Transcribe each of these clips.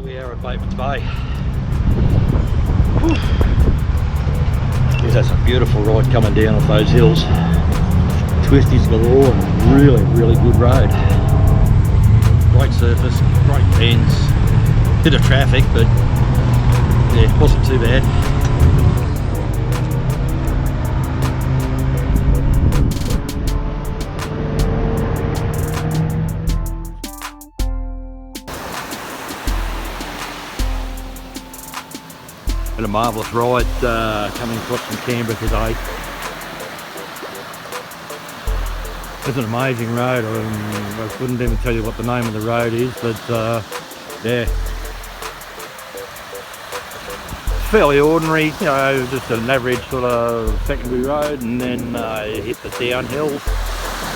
we are at Bateman's Bay. Here's that's a beautiful ride coming down off those hills. Twisties galore and really good road. Great surface, great bends, bit of traffic, but yeah, it wasn't too bad. Been a marvellous ride coming across from Canberra today. It's an amazing road. I couldn't even tell you what the name of the road is, but yeah, fairly ordinary, you know, just an average sort of secondary road, and then you hit the downhill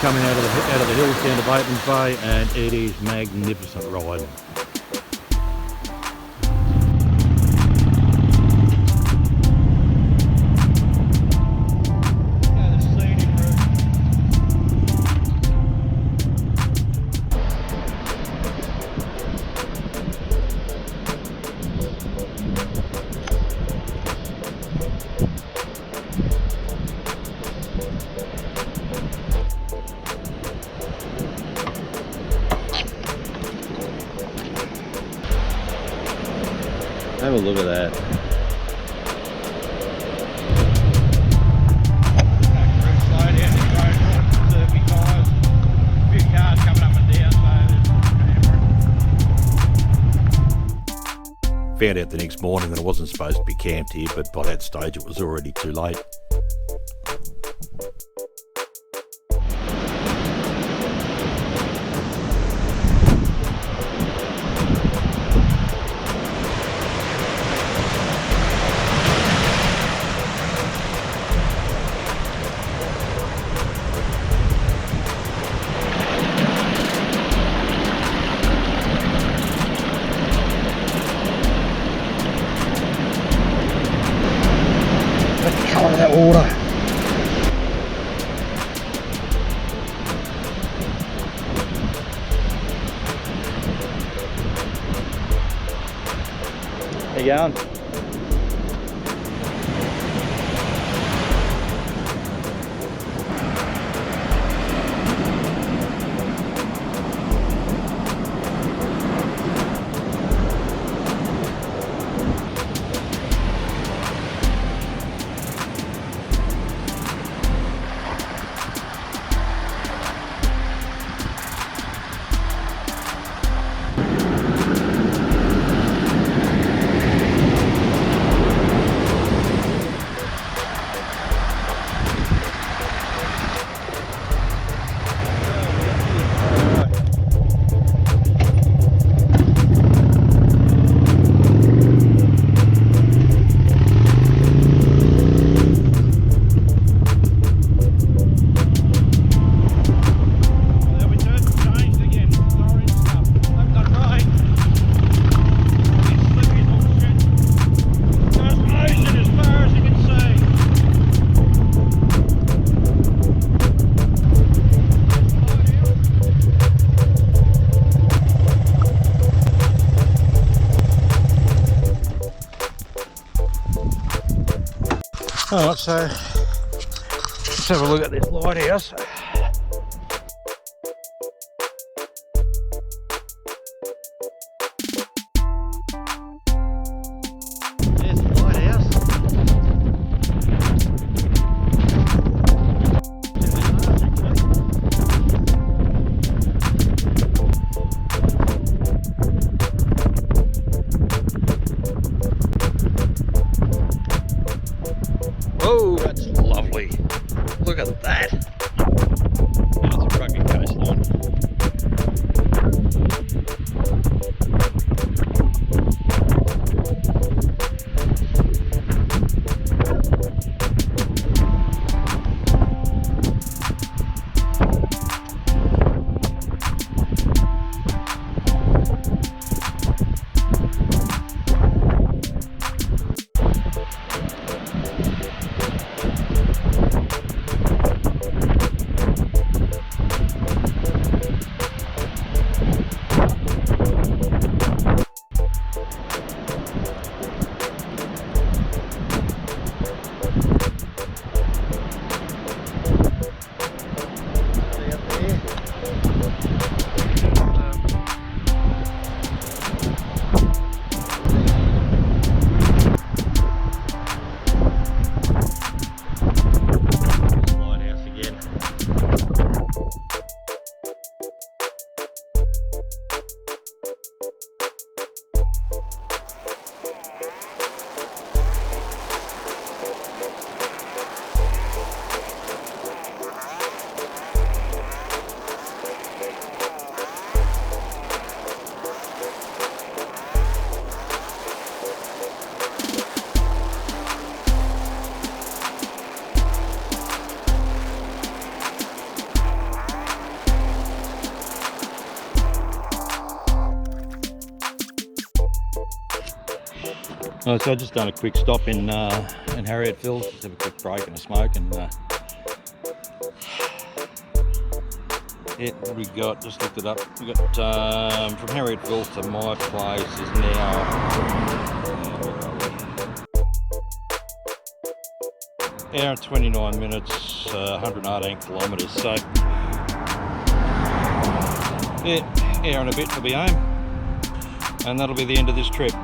coming out of the hills down to Bateman's Bay, and it is magnificent riding. Have a look at that. Found out the next morning that I wasn't supposed to be camped here, but by that stage it was already too late. Colour of that water. How you going? Alright, so let's have a look at this lighthouse. There's the lighthouse. Oh, that's lovely. Look at that. So I just done a quick stop in Harriettville, just have a quick break and a smoke, and yeah, what we got? Just looked it up. We got from Harriettville to my place is now hour and 29 minutes, 118 kilometres. So yeah, hour and a bit to be home, and that'll be the end of this trip.